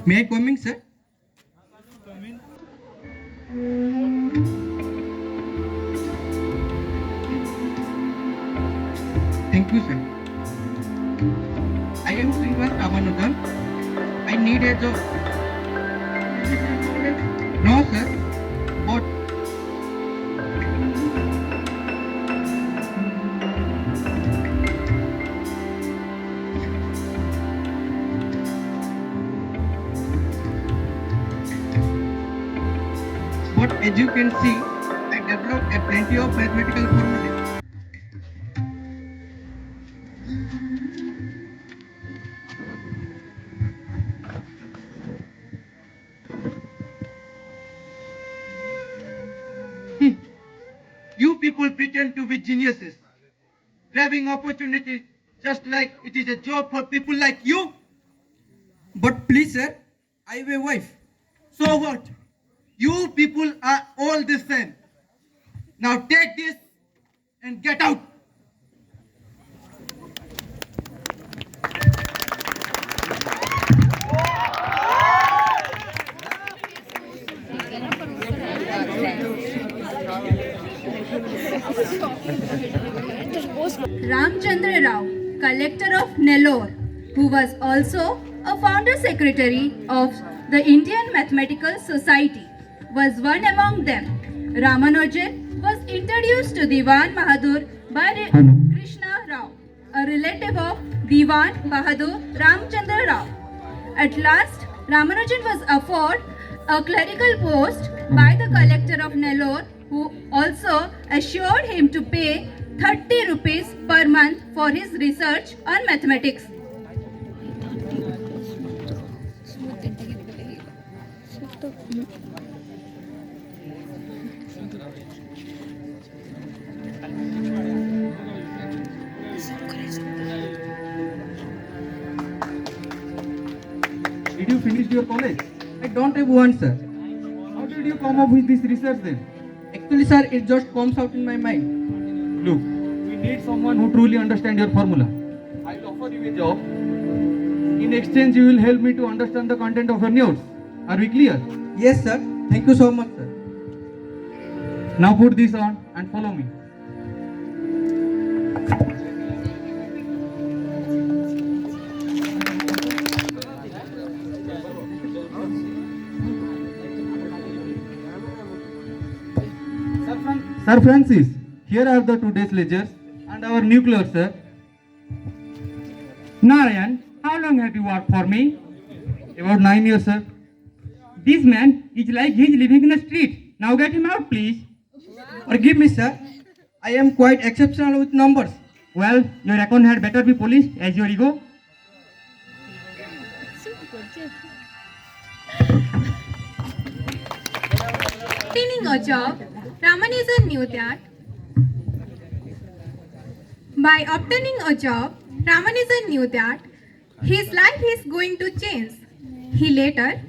May I come in, sir? Thank you, sir. I am Srinivas Ramanujan. I need a job. No, sir. But as you can see, I developed a plenty of mathematical formulas. You people pretend to be geniuses, grabbing opportunities just like it is a job for people like you. But please, sir, I have a wife. So what? You people are all the same. Now take this and get out. Ramchandra Rao, collector of Nellore, who was also a founder secretary of the Indian Mathematical Society, was one among them. Ramanujan was introduced to Diwan Bahadur by Krishna Rao, a relative of Diwan Bahadur Ramchandra Rao. At last, Ramanujan was offered a clerical post by the collector of Nellore, who also assured him to pay 30 rupees per month for his research on mathematics. Did you finish your college? I don't have one, sir. How did you come up with this research then? Actually, sir, it just comes out in my mind. Look, we need someone who truly understands your formula. I will offer you a job. In exchange, you will help me to understand the content of your notes. Are we clear? Yes, sir. Thank you so much, sir. Now put this on and follow me. Sir Francis, here are the today's ledgers and our new clerk, sir. Narayan, how long have you worked for me? About 9 years, sir. This man is like he's living in the street. Now get him out, please. Forgive me, sir. I am quite exceptional with numbers. Well, your account had better be polished as your ego. Obtaining a job, Ramanujan knew that his life is going to change. He later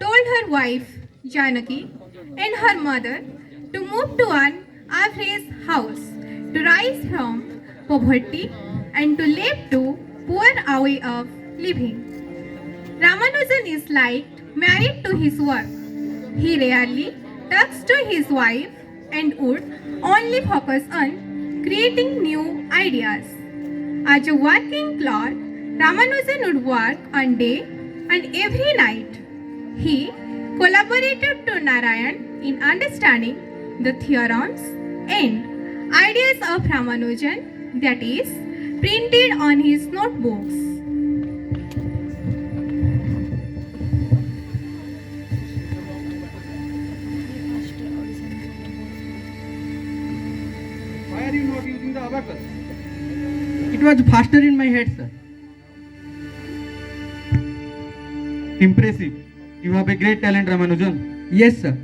told her wife Janaki and her mother to move to an average house, to rise from poverty and to live to poor way of living. Ramanujan is like married to his work. He rarely talks to his wife and would only focus on creating new ideas. As a working clerk, Ramanujan would work on day and every night. He collaborated to Narayan in understanding the theorems and ideas of Ramanujan, that is, printed on his notebooks. Why are you not using the abacus? It was faster in my head, sir. Impressive. You have a great talent, Ramanujan. Yes, sir.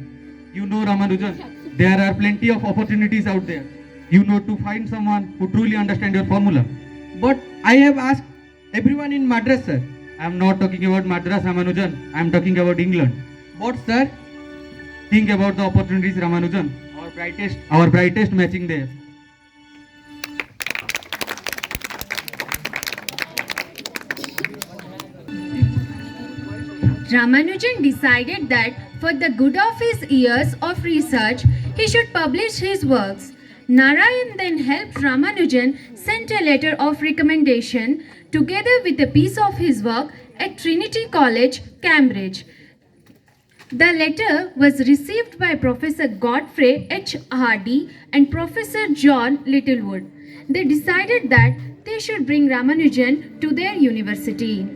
You know, Ramanujan, there are plenty of opportunities out there. You know to find someone who truly understands your formula. But I have asked everyone in Madras, sir. I am not talking about Madras, Ramanujan. I am talking about England. But, sir, Think about the opportunities, Ramanujan. Our brightest matching there. Ramanujan decided that for the good of his years of research, he should publish his works. Narayan then helped Ramanujan send a letter of recommendation together with a piece of his work at Trinity College, Cambridge. The letter was received by Professor Godfrey H. Hardy and Professor John Littlewood. They decided that they should bring Ramanujan to their university.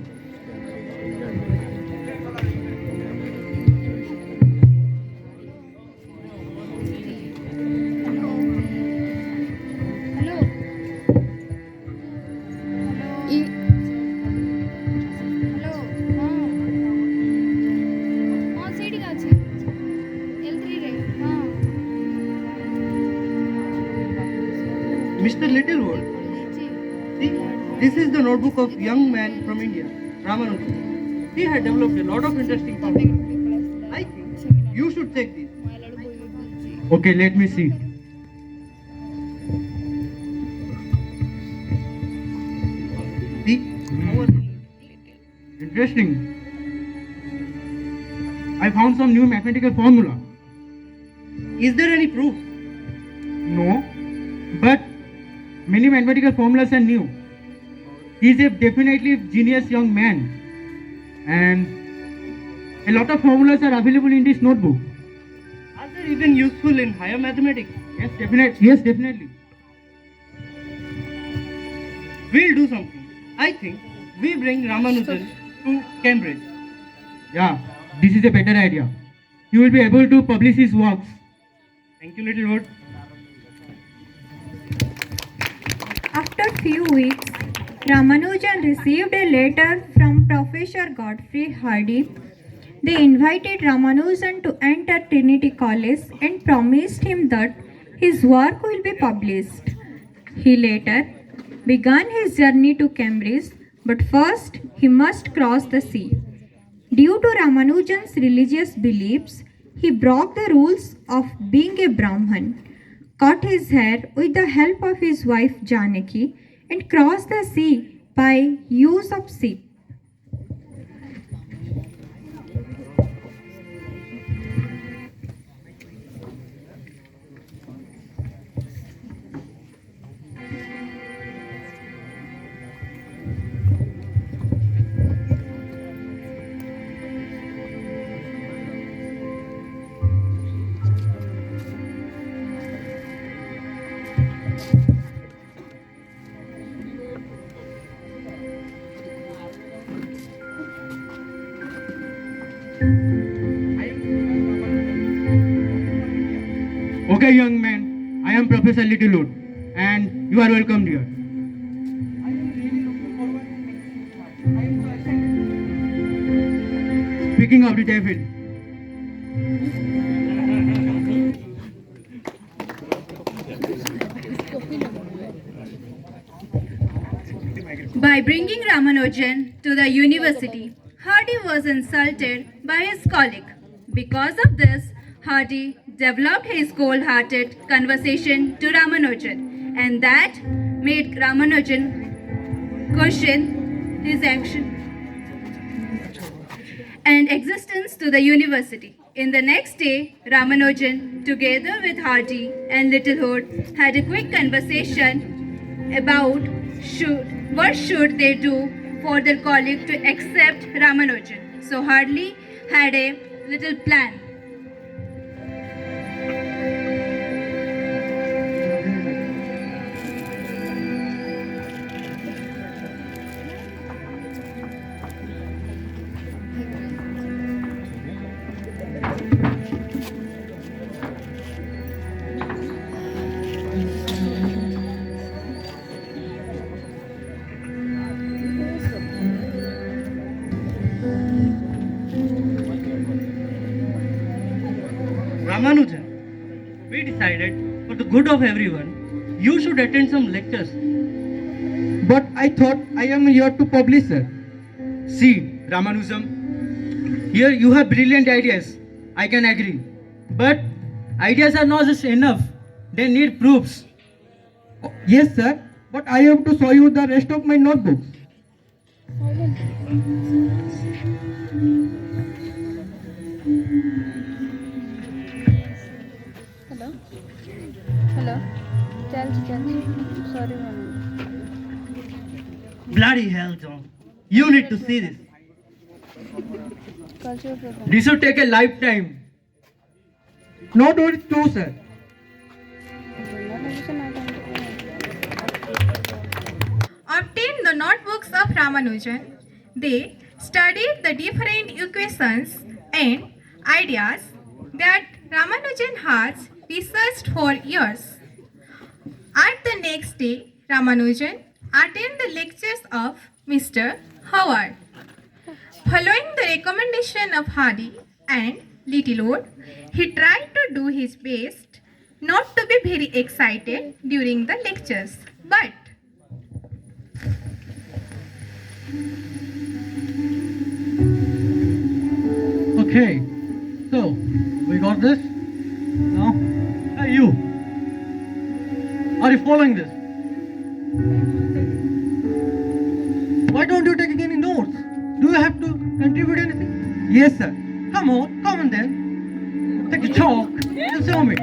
Mr. Littlewood, see, this is the notebook of young man from India, Ramanujan. He had developed a lot of interesting formulas. I think you should take this. Okay, let me see. See, Interesting. I found some new mathematical formula. is there any proof? No, but many mathematical formulas are new. He is a definitely genius young man, and a lot of formulas are available in this notebook. Are they even useful in higher mathematics? Yes, definitely. Yes, definitely. We'll do something. I think we bring Ramanujan to Cambridge. Yeah, this is a better idea. You will be able to publish his works. Thank you, Littlewood. After few weeks, Ramanujan received a letter from Professor Godfrey Hardy. They invited Ramanujan to enter Trinity College and promised him that his work will be published. He later began his journey to Cambridge, but first he must cross the sea. Due to Ramanujan's religious beliefs, he broke the rules of being a Brahman, cut his hair with the help of his wife Janaki, and crossed the sea by use of ship. Okay, young man, I am Professor Littlewood, and you are welcome here. Speaking of the devil, By bringing Ramanujan to the university, Hardy was insulted by his colleague. Because of this, Hardy developed his cold-hearted conversation to Ramanujan, and that made Ramanujan question his action and existence to the university. In the next day, Ramanujan, together with Hardy and Littlewood, had a quick conversation about what should they do for their colleague to accept Ramanujan. So Hardy had a little plan. Ramanujan, we decided for the good of everyone, you should attend some lectures. but I thought I am here to publish, sir. See, Ramanujan, here you have brilliant ideas. I can agree. But ideas are not just enough. They need proofs. Yes, sir. But I have to show you the rest of my notebooks. Sorry, ma'am. Bloody hell, John. You need to see this. Cultural program. This will take a lifetime. Not only two, sir. Obtained the notebooks of Ramanujan, they studied the different equations and ideas that Ramanujan has researched for years. At the next day, Ramanujan attended the lectures of Mr. Howard. Following the recommendation of Hardy and Littlewood, he tried to do his best not to be very excited during the lectures, but Okay, so we got this. Now, hey you, are you following this? Why don't you take any notes? Do you have to contribute anything? Yes, sir. Come on then. Take a chalk and show me.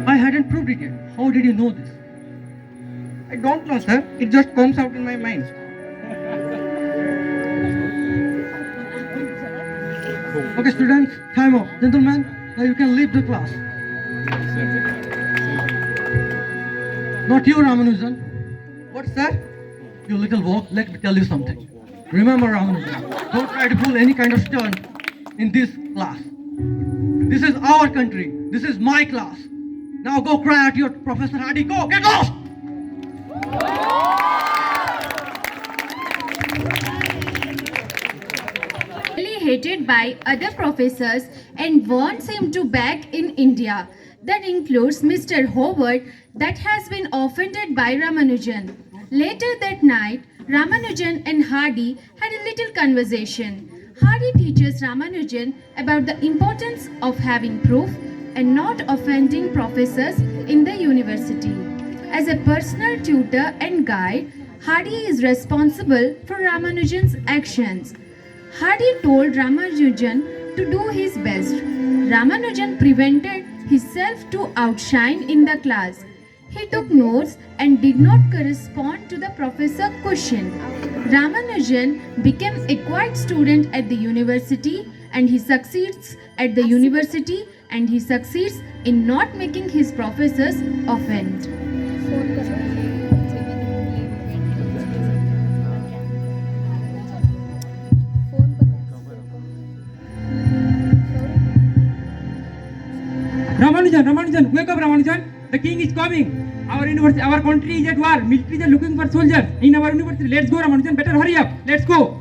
I hadn't proved it yet. How did you know this? I don't know, sir. It just comes out in my mind. Okay, students, time up. Gentlemen, now you can leave the class. Not you, Ramanujan. What, sir? You little walk, let me tell you something. Remember, Ramanujan, don't try to pull any kind of stunt in this class. This is our country. This is my class. Now go cry at your Professor Hardy. Go, get lost! Really hated by other professors and wants him to back in India. That includes Mr. Howard, that has been offended by Ramanujan. Later that night, Ramanujan and Hardy had a little conversation. Hardy teaches Ramanujan about the importance of having proof and not offending professors in the university. As a personal tutor and guide, Hardy is responsible for Ramanujan's actions. Hardy told Ramanujan to do his best. Ramanujan prevented himself to outshine in the class. He took notes and did not correspond to the professor's question. Ramanujan became a quiet student at the university and he succeeds at the university and he succeeds in not making his professors offend. Ramanujan, wake up, Ramanujan. The king is coming. Our university, our country is at war. Militaries are looking for soldiers in our university. Let's go, Ramanujan. Better hurry up. Let's go.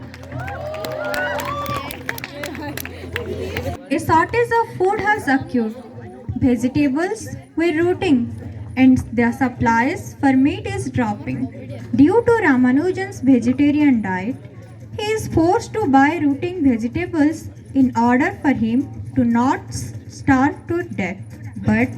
a shortage of food has occurred. Vegetables were rotting and their supplies for meat is dropping. Due to Ramanujan's vegetarian diet, he is forced to buy rotting vegetables in order for him to not starve to death. But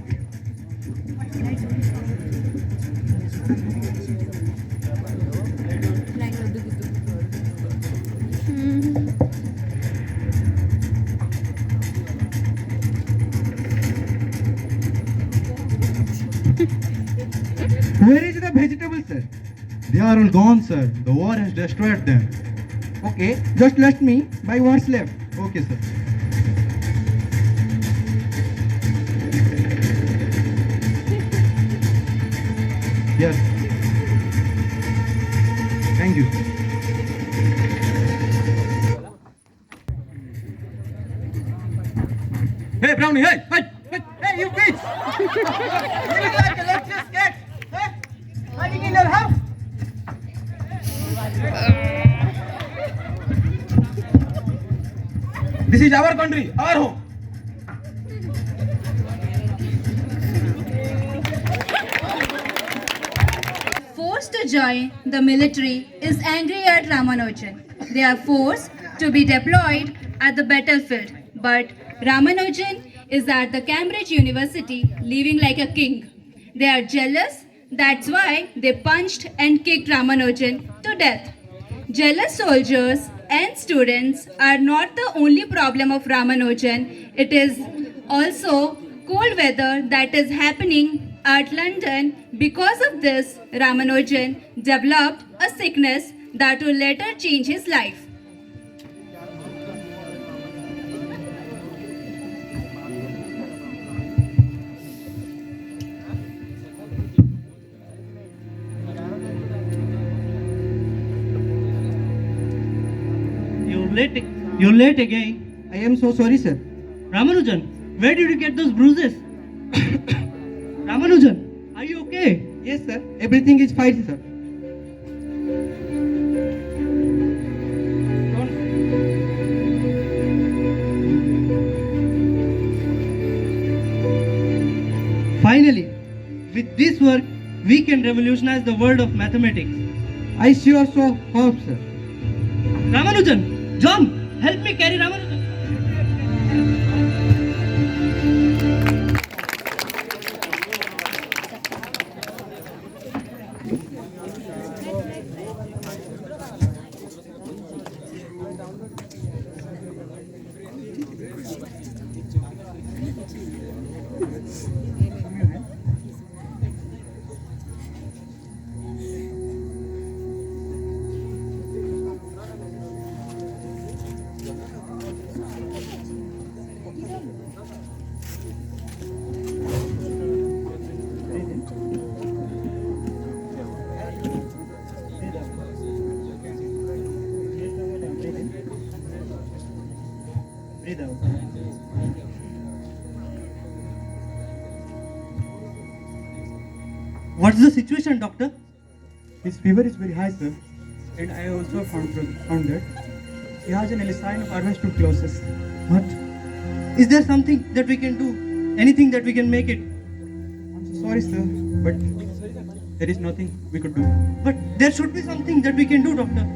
Where is the vegetable, sir? They are all gone, sir. The war has destroyed them. Okay, just let me buy what's left. Okay, sir. Yes. Thank you. Hey, Brownie, hey, you bitch! You look like a lecture cat, huh? Hiding in your house. This is our country, our home. Forced to join the military is angry at Ramanujan. They are forced to be deployed at the battlefield, but Ramanujan is at the Cambridge University living like a king. They are jealous, that's why they punched and kicked Ramanujan to death. Jealous soldiers and students are not the only problem of Ramanujan. It is also cold weather that is happening at London. Because of this, Ramanujan developed a sickness that will later change his life. You're late again. I am so sorry, sir. Ramanujan, where did you get those bruises? Ramanujan, are you okay? Yes, sir. Everything is fine, sir. Finally, with this work, we can revolutionize the world of mathematics. I sure so hope, sir. Ramanujan, John, help me carry Ramanujan. Breathe out. What's the situation, doctor? His fever is very high, sir. And I also found that he has an saline of adverse tuberculosis. What? Is there something that we can do? Anything that we can make it? I'm so sorry, sir, but there is nothing we could do. But there should be something that we can do, doctor.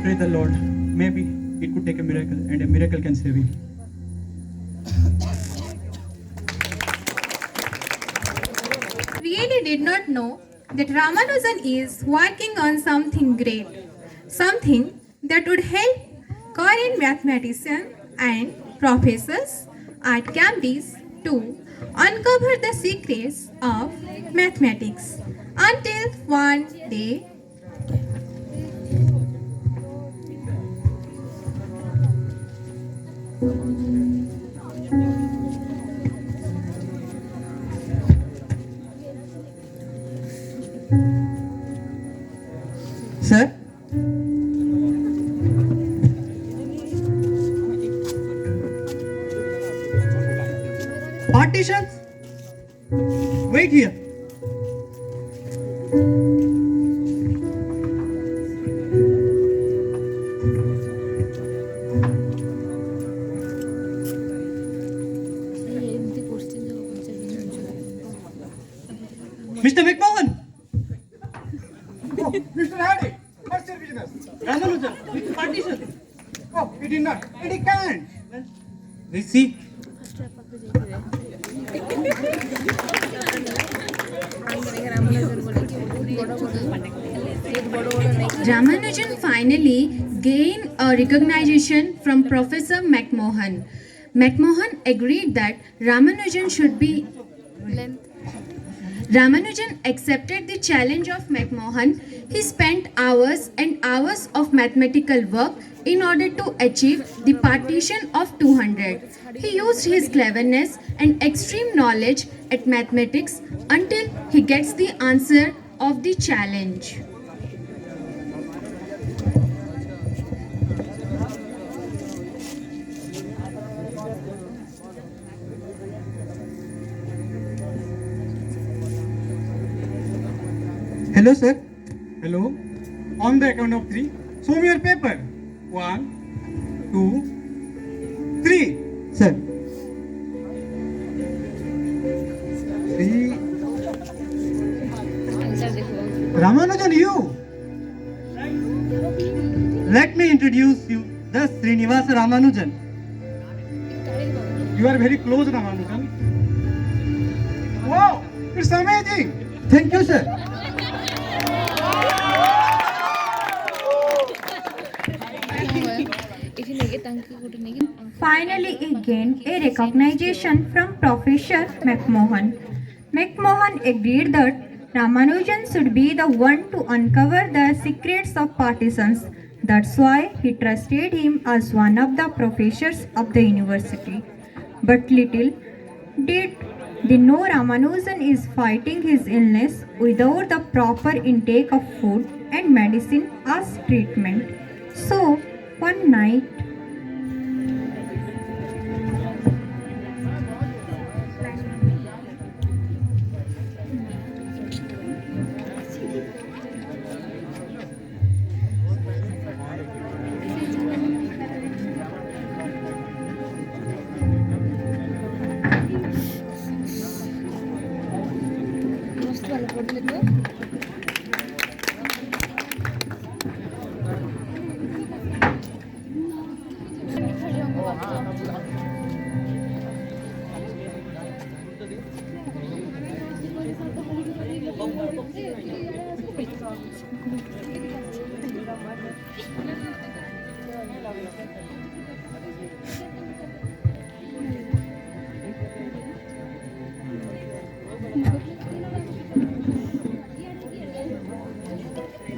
Pray the Lord. Maybe it could take a miracle, and a miracle can save him. Really did not know that Ramanujan is working on something great, something that would help current mathematicians and professors at Cambridge to uncover the secrets of mathematics. Until one day, Sir, Partitions? Wait here. Mr. McMahon! Oh, Mr. Hardy, what's your business? Ramanujan, with partition. Oh, he did not. And he can't. We see. Ramanujan finally gained a recognition from Professor McMahon. McMahon agreed that Ramanujan accepted the challenge of McMahon. He spent hours and hours of mathematical work in order to achieve the partition of 200. He used his cleverness and extreme knowledge at mathematics until he gets the answer of the challenge. hello, sir. Hello? On the count of three, show me your paper. 1, 2, 3. Sir, 3. Ramanujan, you. Let me introduce you, the Srinivasa Ramanujan. You are very close, Ramanujan. Wow, it's amazing. thank you, sir. Finally, he gained a recognition from Professor McMahon. McMahon agreed that Ramanujan should be the one to uncover the secrets of partisans. That's why he trusted him as one of the professors of the university. But little did they know Ramanujan is fighting his illness without the proper intake of food and medicine as treatment. So, one night,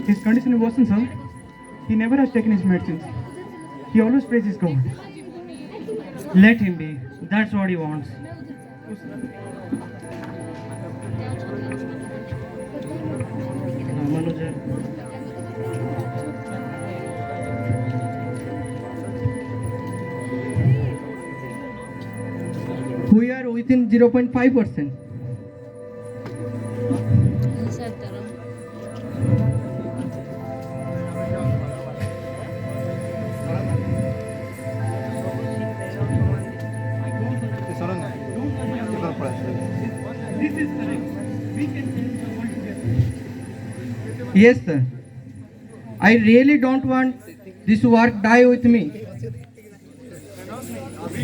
His condition worsens, sir. He never has taken his medicines. He always prays his God. Let him be. That's what he wants. Ramanujan. We are within 0.5%. Yes, sir. I really don't want this work die with me.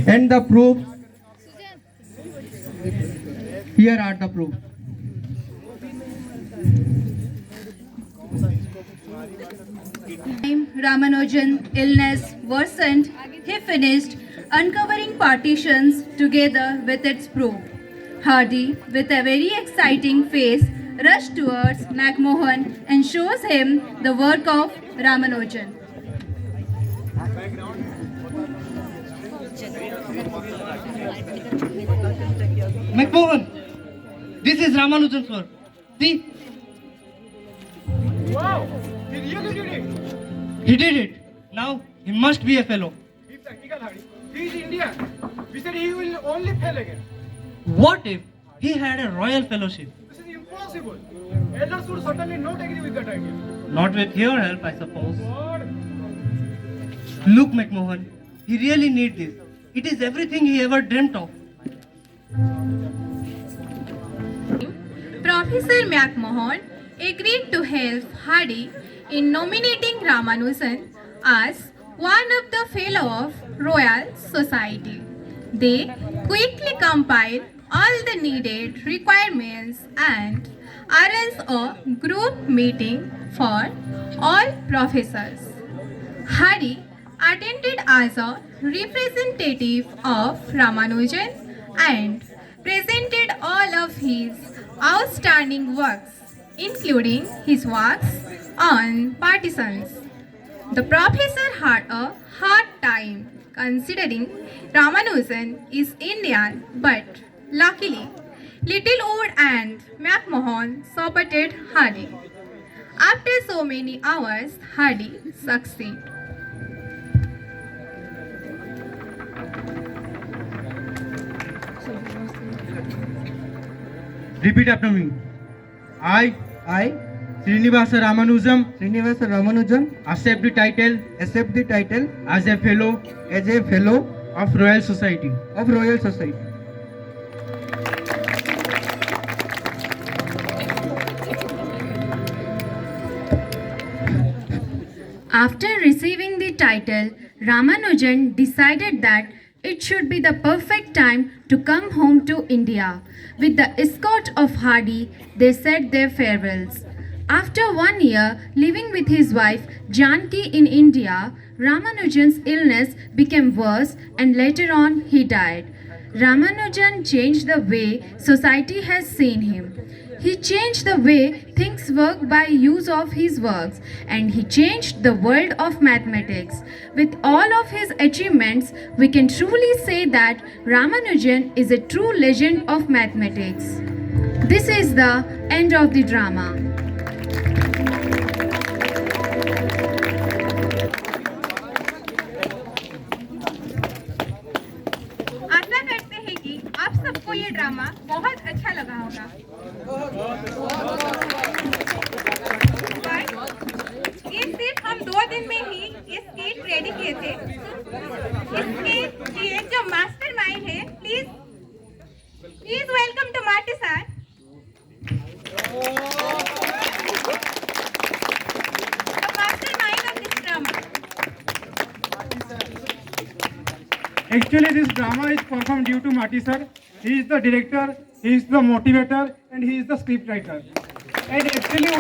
And the proofs. Here are the proofs. Ramanujan's illness worsened, he finished uncovering partitions together with its proof. Hardy, with a very exciting face, rushed towards McMahon and shows him the work of Ramanujan. McMahon, this is Ramanujan's work. See? Wow! He really did it! He did it. Now he must be a fellow. He practical, Hardy. He is Indian. We said he will only fail again. What if he had a royal fellowship? This is impossible. Elders would certainly not agree with that idea. Not with your help, I suppose. God! Look, McMahon, he really needs this. It is everything he ever dreamt of. Professor McMahon agreed to help Hardy in nominating Ramanujan as one of the Fellow of Royal Society. They quickly compiled all the needed requirements and arranged a group meeting for all professors. Hardy attended as a representative of Ramanujan and presented all of his outstanding works, including his works on partisans. The professor had a hard time considering Ramanujan is Indian, but luckily Littlewood and McMahon supported Hardy. After so many hours, Hardy succeeded. Repeat after me. I, Srinivasa Ramanujan, accept the title as a fellow of Royal Society. After receiving the title, Ramanujan decided that it should be the perfect time to come home to India. With the escort of Hardy, they said their farewells. After 1 year living with his wife Janki in India, Ramanujan's illness became worse and later on he died. Ramanujan changed the way society has seen him. He changed the way things work by use of his works, and he changed the world of mathematics. With all of his achievements, we can truly say that Ramanujan is a true legend of mathematics. This is the end of the drama. आशा करते हैं कि आप सबको ये drama बहुत अच्छा लगा होगा। But ये सिर्फ हम 2 दिन में ही ये स्केट रेडी किए थे। इसके लिए जो मास्टरमाइंड है, please welcome to Marty sir. The mastermind of this drama. Actually, this drama is performed due to Marty sir. He is the director, he is the motivator, and he is the scriptwriter. And actually,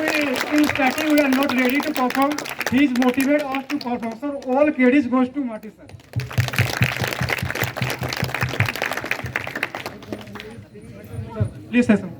in starting we are not ready to perform. He is motivated us to perform. So all credits goes to Marty sir. Please say something.